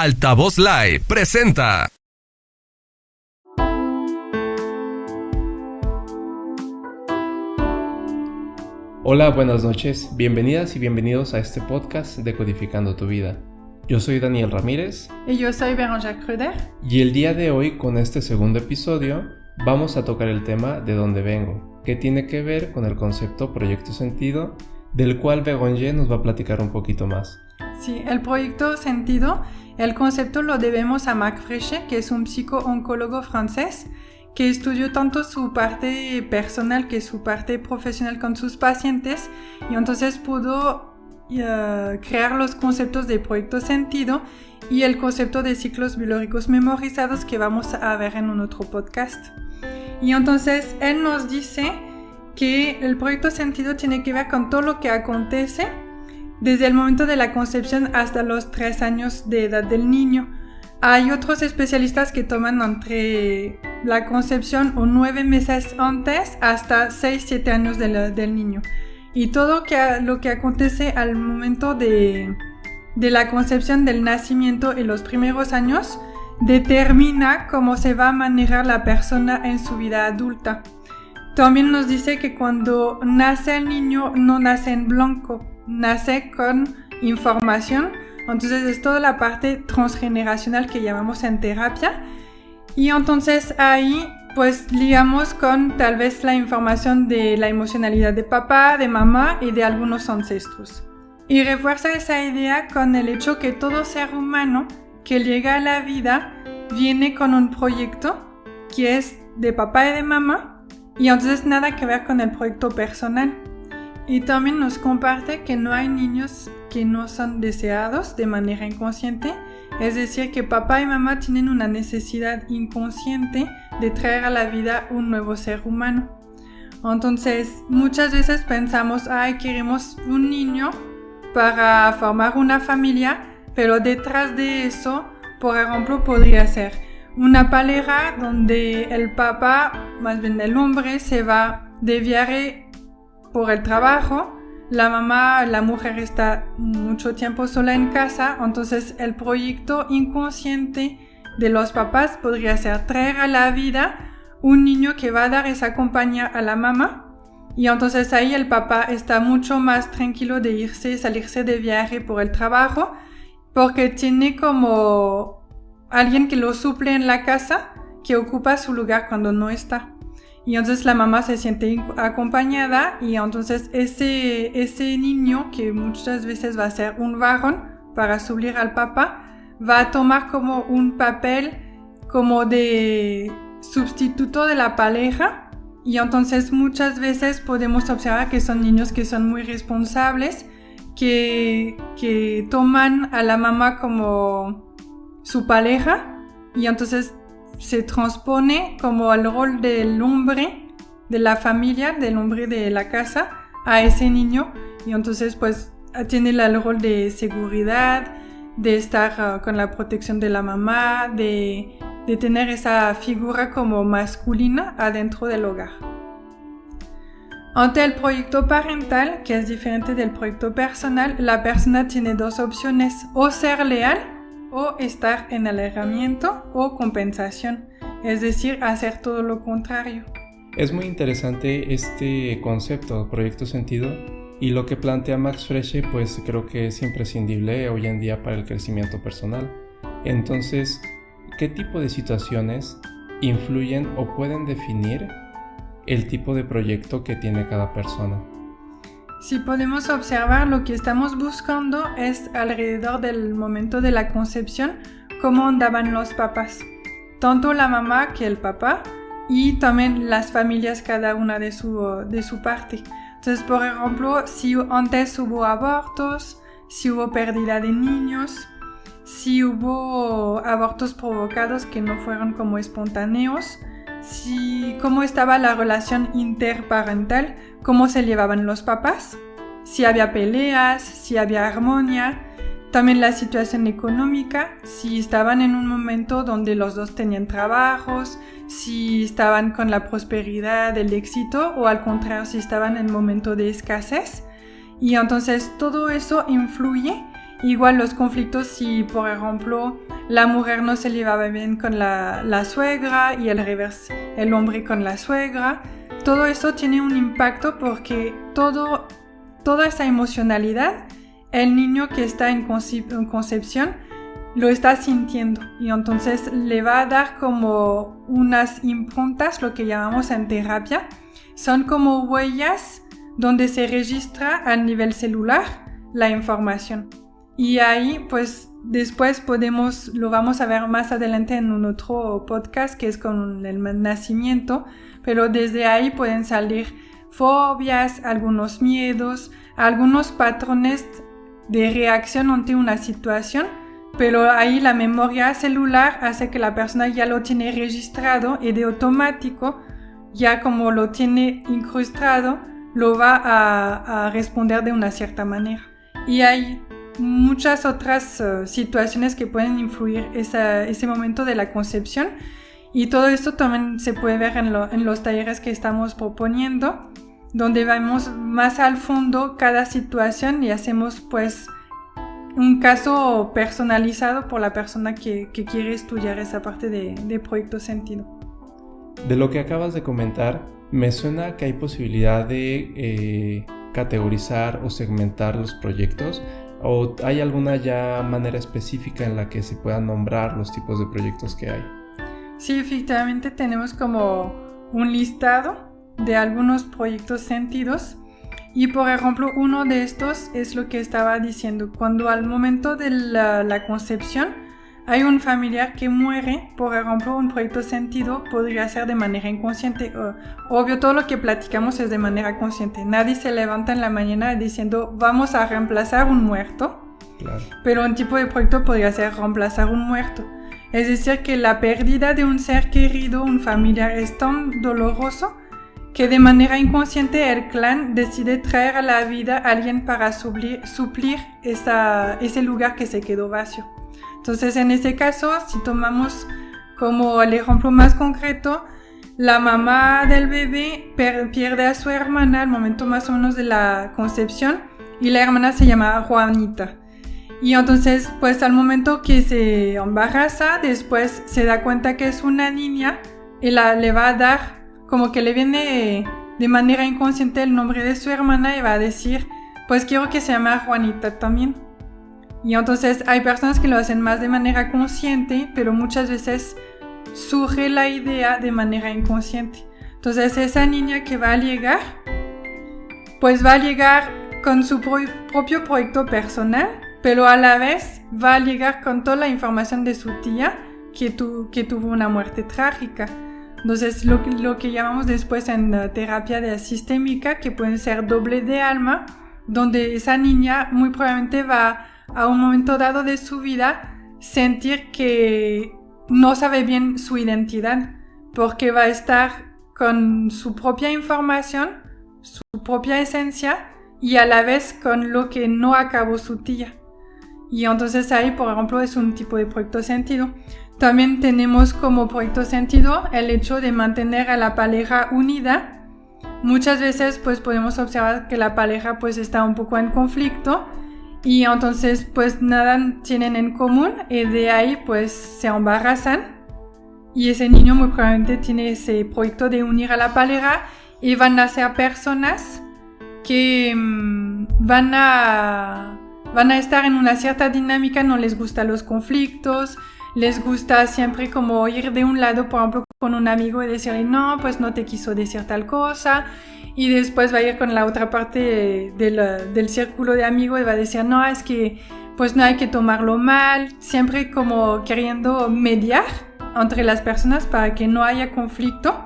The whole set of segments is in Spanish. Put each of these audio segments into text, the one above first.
Altavoz Live presenta. Hola, buenas noches, bienvenidas y bienvenidos a este podcast Decodificando tu Vida. Yo soy Daniel Ramírez. Y yo soy Bérangère Kruder. Y el día de hoy, con este segundo episodio, vamos a tocar el tema de dónde vengo, que tiene que ver con el concepto Proyecto Sentido, del cual Bérangère nos va a platicar un poquito más. Sí, el Proyecto Sentido, el concepto lo debemos a Marc Frechet, que es un psico-oncólogo francés, que estudió tanto su parte personal que su parte profesional con sus pacientes, y entonces pudo crear los conceptos de proyecto sentido y el concepto de ciclos biológicos memorizados que vamos a ver en un otro podcast. Y entonces él nos dice que el proyecto sentido tiene que ver con todo lo que acontece desde el momento de la concepción hasta los 3 años de edad del niño. Hay otros especialistas que toman entre la concepción o 9 meses antes hasta 6-7 años del niño. Y todo lo que acontece al momento de la concepción, del nacimiento y los primeros años determina cómo se va a manejar la persona en su vida adulta. También nos dice que cuando nace el niño no nace en blanco, nace con información. Entonces es toda la parte transgeneracional que llamamos en terapia. Y entonces ahí pues ligamos con tal vez la información de la emocionalidad de papá, de mamá y de algunos ancestros. Y refuerza esa idea con el hecho que todo ser humano que llega a la vida viene con un proyecto que es de papá y de mamá, y entonces nada que ver con el proyecto personal. Y también nos comparte que no hay niños que no son deseados de manera inconsciente, es decir, que papá y mamá tienen una necesidad inconsciente de traer a la vida un nuevo ser humano. Entonces, muchas veces pensamos, queremos un niño para formar una familia, pero detrás de eso, por ejemplo, podría ser una pareja donde el papá, más bien el hombre, se va de viaje por el trabajo, la mamá, la mujer está mucho tiempo sola en casa, entonces el proyecto inconsciente de los papás podría ser traer a la vida un niño que va a dar esa compañía a la mamá, y entonces ahí el papá está mucho más tranquilo de salirse de viaje por el trabajo, porque tiene como alguien que lo suple en la casa, que ocupa su lugar cuando no está. Y entonces la mamá se siente acompañada, y entonces ese niño, que muchas veces va a ser un varón para suplir al papá, va a tomar como un papel como de sustituto de la pareja. Y entonces muchas veces podemos observar que son niños que son muy responsables, que toman a la mamá como su pareja, y entonces se transpone como al rol del hombre de la familia, del hombre de la casa, a ese niño, y entonces pues tiene el rol de seguridad, de estar con la protección de la mamá, de tener esa figura como masculina adentro del hogar. Ante el proyecto parental, que es diferente del proyecto personal, la persona tiene 2 opciones: o ser leal o estar en alejamiento o compensación, es decir, hacer todo lo contrario. Es muy interesante este concepto, Proyecto Sentido, y lo que plantea Marc Frechet pues creo que es imprescindible hoy en día para el crecimiento personal. Entonces, ¿qué tipo de situaciones influyen o pueden definir el tipo de proyecto que tiene cada persona? Si podemos observar, lo que estamos buscando es alrededor del momento de la concepción, cómo andaban los papás, tanto la mamá que el papá, y también las familias, cada una de su parte. Entonces, por ejemplo, si antes hubo abortos, si hubo pérdida de niños, si hubo abortos provocados que no fueron como espontáneos, cómo estaba la relación interparental, cómo se llevaban los papás, si había peleas, si había armonía, también la situación económica, si estaban en un momento donde los dos tenían trabajos, si estaban con la prosperidad, el éxito, o al contrario, si estaban en un momento de escasez. Y entonces todo eso influye Igual los conflictos si, por ejemplo, la mujer no se llevaba bien con la suegra y al revés, el hombre con la suegra. Todo eso tiene un impacto porque toda esa emocionalidad, el niño que está en concepción lo está sintiendo y entonces le va a dar como unas improntas, lo que llamamos en terapia. Son como huellas donde se registra a nivel celular la información. Y ahí, pues, después lo vamos a ver más adelante en un otro podcast que es con el nacimiento, pero desde ahí pueden salir fobias, algunos miedos, algunos patrones de reacción ante una situación, pero ahí la memoria celular hace que la persona ya lo tiene registrado y de automático, ya como lo tiene incrustado, lo va a responder de una cierta manera. Y hay muchas otras situaciones que pueden influir ese momento de la concepción y todo esto también se puede ver en los talleres que estamos proponiendo, donde vamos más al fondo cada situación y hacemos pues un caso personalizado por la persona que quiere estudiar esa parte de proyecto sentido. De lo que acabas de comentar, me suena que hay posibilidad de categorizar o segmentar los proyectos. ¿O hay alguna ya manera específica en la que se puedan nombrar los tipos de proyectos que hay? Sí, efectivamente tenemos como un listado de algunos proyectos sentidos y por ejemplo uno de estos es lo que estaba diciendo. Cuando al momento de la concepción hay un familiar que muere, por ejemplo, un proyecto sentido podría ser de manera inconsciente. Obvio, todo lo que platicamos es de manera consciente. Nadie se levanta en la mañana diciendo vamos a reemplazar un muerto. Claro. Pero un tipo de proyecto podría ser reemplazar un muerto. Es decir, que la pérdida de un ser querido, un familiar, es tan doloroso que de manera inconsciente el clan decide traer a la vida a alguien para suplir ese lugar que se quedó vacío. Entonces, en ese caso, si tomamos como el ejemplo más concreto, la mamá del bebé pierde a su hermana al momento más o menos de la concepción y la hermana se llama Juanita. Y entonces, pues al momento que se embaraza, después se da cuenta que es una niña y le va a dar, como que le viene de manera inconsciente el nombre de su hermana y va a decir, pues quiero que se llame Juanita también. Y entonces hay personas que lo hacen más de manera consciente, pero muchas veces surge la idea de manera inconsciente. Entonces esa niña que va a llegar, pues va a llegar con su propio proyecto personal, pero a la vez va a llegar con toda la información de su tía que tuvo una muerte trágica. Entonces lo que llamamos después en terapia sistémica, que puede ser doble de alma, donde esa niña muy probablemente va a un momento dado de su vida sentir que no sabe bien su identidad, porque va a estar con su propia información, su propia esencia y a la vez con lo que no acabó su tía. Y entonces ahí, por ejemplo, es un tipo de proyecto sentido. También tenemos como proyecto sentido el hecho de mantener a la pareja unida. Muchas veces pues podemos observar que la pareja pues está un poco en conflicto y entonces pues nada tienen en común y de ahí pues se embarazan y ese niño muy probablemente tiene ese proyecto de unir a la pareja y van a ser personas que van a estar en una cierta dinámica, no les gustan los conflictos, les gusta siempre como ir de un lado, por ejemplo, con un amigo y decirle no, pues no te quiso decir tal cosa. Y después va a ir con la otra parte del círculo de amigos y va a decir, no, es que pues no hay que tomarlo mal, siempre como queriendo mediar entre las personas para que no haya conflicto.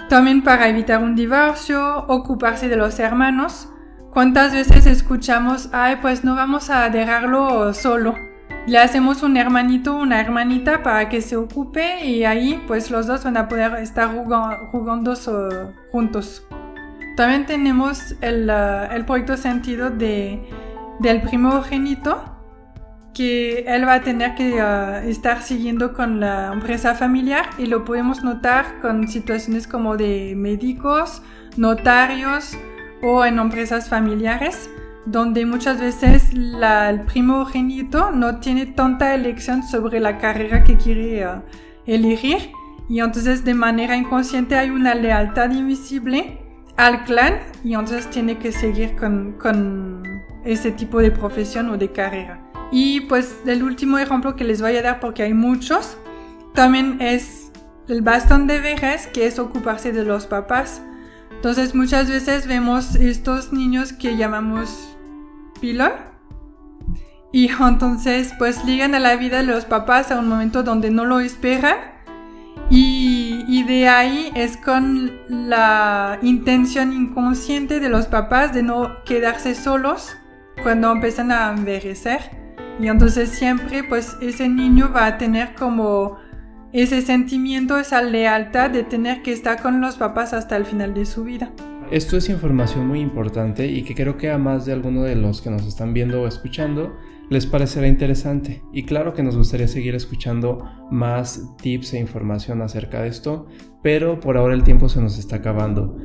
También para evitar un divorcio, ocuparse de los hermanos. ¿Cuántas veces escuchamos, ay, pues no vamos a dejarlo solo? Le hacemos un hermanito, una hermanita para que se ocupe y ahí pues los dos van a poder estar jugando juntos. También tenemos el proyecto sentido del primogénito, que él va a tener que estar siguiendo con la empresa familiar y lo podemos notar con situaciones como de médicos, notarios o en empresas familiares, donde muchas veces el primogénito no tiene tanta elección sobre la carrera que quiere elegir, y entonces de manera inconsciente hay una lealtad invisible al clan y entonces tiene que seguir con ese tipo de profesión o de carrera. Y pues el último ejemplo que les voy a dar, porque hay muchos, también es el bastón de vejez, que es ocuparse de los papás. Entonces muchas veces vemos estos niños que llamamos pilón, y entonces pues llegan a la vida de los papás a un momento donde no lo esperan, y de ahí es con la intención inconsciente de los papás de no quedarse solos cuando empiezan a envejecer, y entonces siempre pues ese niño va a tener como ese sentimiento, esa lealtad de tener que estar con los papás hasta el final de su vida. Esto es información muy importante y que creo que a más de alguno de los que nos están viendo o escuchando les parecerá interesante. Y claro que nos gustaría seguir escuchando más tips e información acerca de esto, pero por ahora el tiempo se nos está acabando.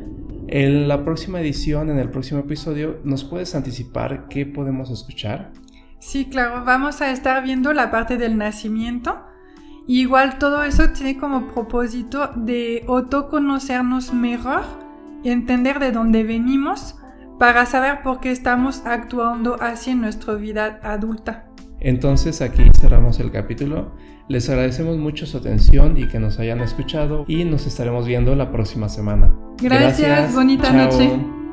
En la próxima edición, en el próximo episodio, ¿nos puedes anticipar qué podemos escuchar? Sí, claro, vamos a estar viendo la parte del nacimiento. Y igual todo eso tiene como propósito de autoconocernos mejor, entender de dónde venimos, para saber por qué estamos actuando así en nuestra vida adulta. Entonces aquí cerramos el capítulo. Les agradecemos mucho su atención y que nos hayan escuchado, y nos estaremos viendo la próxima semana. Gracias. Bonita Chao. noche.